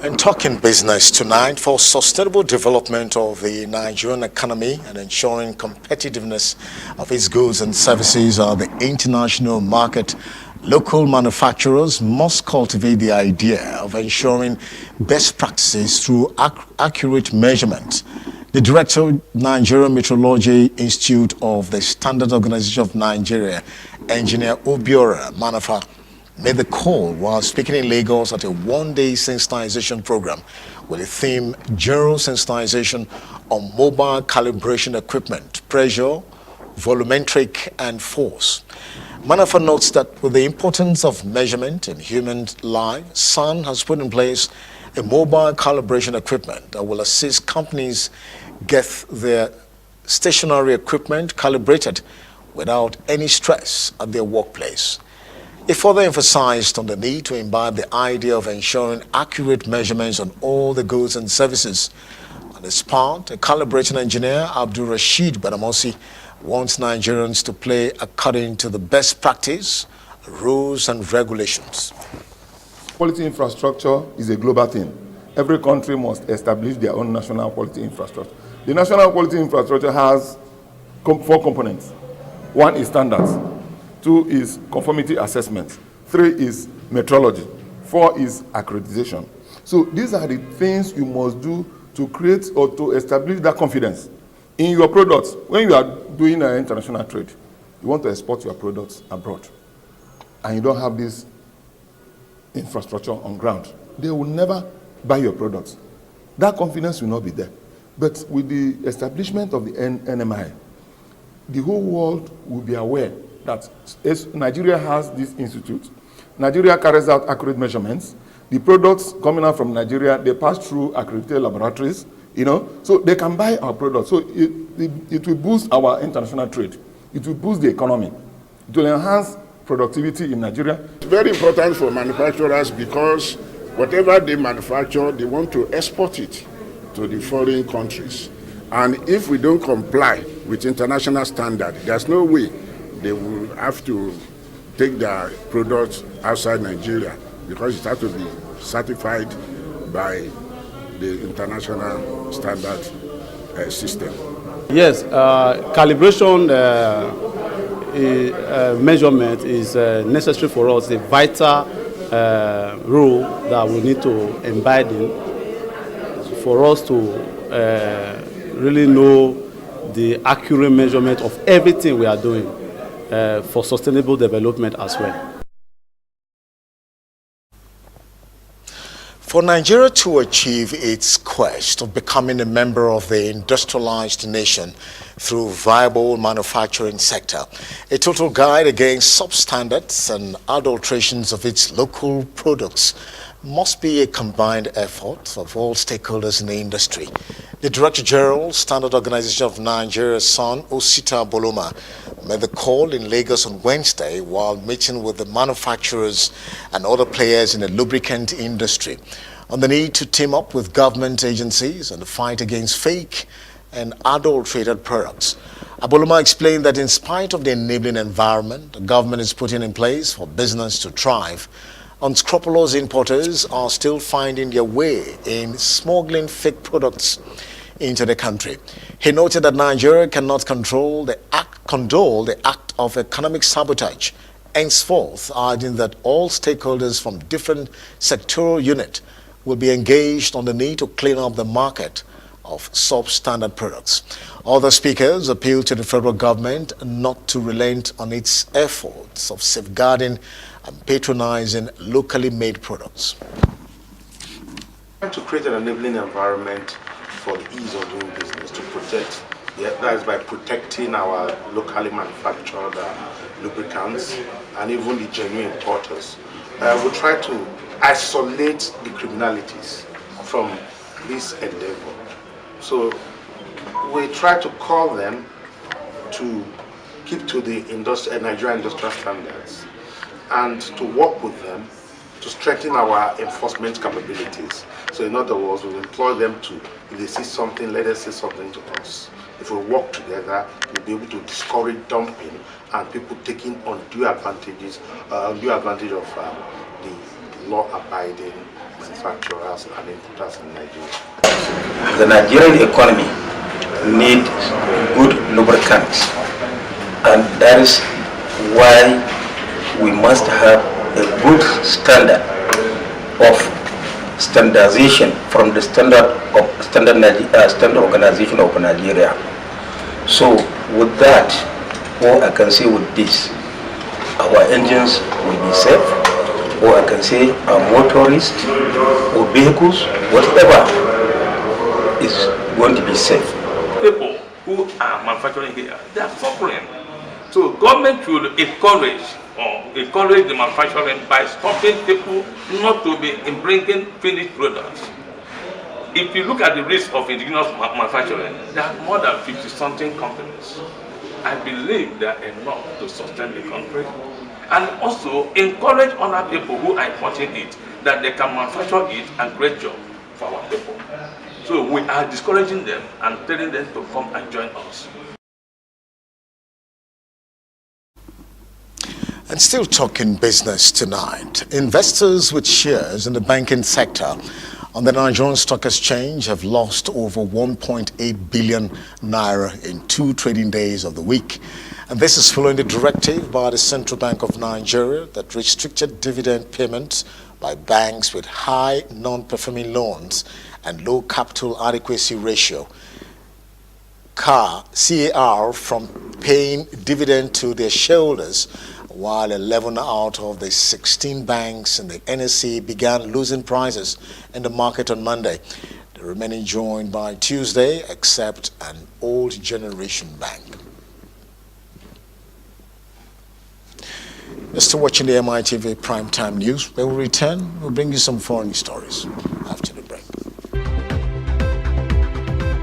And talking business tonight, for sustainable development of the Nigerian economy and ensuring competitiveness of its goods and services on the international market, local manufacturers must cultivate the idea of ensuring best practices through accurate measurement. The director of Nigerian Metrology Institute of the Standard Organization of Nigeria, Engineer Obiora Manafa, made the call while speaking in Lagos at a one-day sensitization program with the theme General Sensitization on Mobile Calibration Equipment, Pressure, Volumetric and Force. Manafa notes that with the importance of measurement in human life, SAN has put in place a mobile calibration equipment that will assist companies get their stationary equipment calibrated without any stress at their workplace. It further emphasized on the need to imbibe the idea of ensuring accurate measurements on all the goods and services. On this part, a calibration engineer, Abdul Rashid Badamosi, wants Nigerians to play according to the best practice, rules and regulations. Quality infrastructure is a global thing. Every country must establish their own national quality infrastructure. The national quality infrastructure has 4 components. 1 is standards. 2 is conformity assessment. 3 is metrology. 4 is accreditation. So these are the things you must do to create or to establish that confidence in your products. When you are doing an international trade, you want to export your products abroad, and you don't have this infrastructure on ground, they will never buy your products. That confidence will not be there. But with the establishment of the NMI, the whole world will be aware that Nigeria has this institute. Nigeria carries out accurate measurements. The products coming out from Nigeria, they pass through accredited laboratories, so they can buy our products. So it will boost our international trade. It will boost the economy. It will enhance productivity in Nigeria. It's very important for manufacturers because whatever they manufacture, they want to export it to the foreign countries. And if we don't comply with international standards, there's no way they will have to take their products outside Nigeria because it has to be certified by the international standard system. Yes, calibration measurement is necessary for us, a vital role that we need to embed in for us to really know the accurate measurement of everything we are doing for sustainable development as well. For Nigeria to achieve its quest of becoming a member of the industrialized nation through viable manufacturing sector, a total guide against substandards and adulterations of its local products must be a combined effort of all stakeholders in the industry. The Director General, Standard Organization of Nigeria, SAN, Osita Boloma, made the call in Lagos on Wednesday while meeting with the manufacturers and other players in the lubricant industry on the need to team up with government agencies and the fight against fake and adulterated products. Aboloma explained that in spite of the enabling environment the government is putting in place for business to thrive, unscrupulous importers are still finding their way in smuggling fake products into the country. He noted that Nigeria cannot condone the act of economic sabotage, henceforth adding that all stakeholders from different sectoral units will be engaged on the need to clean up the market of substandard products. Other speakers appealed to the federal government not to relent on its efforts of safeguarding and patronizing locally made products. To create an enabling environment for the ease of doing business, to protect, that is by protecting our locally manufactured lubricants and even the genuine importers. We try to isolate the criminalities from this endeavor. So we try to call them to keep to the Nigerian industrial standards and to work with them to strengthen our enforcement capabilities. So in other words, we employ them to, if they see something, let us say something to us. If we work together, we'll be able to discourage dumping and people taking undue advantage of the law-abiding manufacturers and importers in Nigeria? The Nigerian economy needs good lubricants, and that is why we must have a good standard of standardization from the standard organization of Nigeria. So with that, or I can say with this, our engines will be safe, or I can say our motorists or vehicles, whatever is going to be safe. People who are manufacturing here, they are suffering. So government should encourage the manufacturing by stopping people not to be bringing finished products. If you look at the risk of indigenous manufacturing, there are more than 50-something companies. I believe they are enough to sustain the country, and also encourage other people who are importing it that they can manufacture it and create jobs for our people. So we are discouraging them and telling them to come and join us. And still talking business tonight, investors with shares in the banking sector on the Nigerian Stock Exchange have lost over 1.8 billion naira in 2 trading days of the week. And this is following the directive by the Central Bank of Nigeria that restricted dividend payments by banks with high non-performing loans and low capital adequacy ratio, CAR, from paying dividend to their shareholders, while 11 out of the 16 banks in the NSE began losing prices in the market on Monday. The remaining joined by Tuesday, except an old generation bank. You're still watching the MITV Primetime News. When we return, we'll bring you some foreign stories.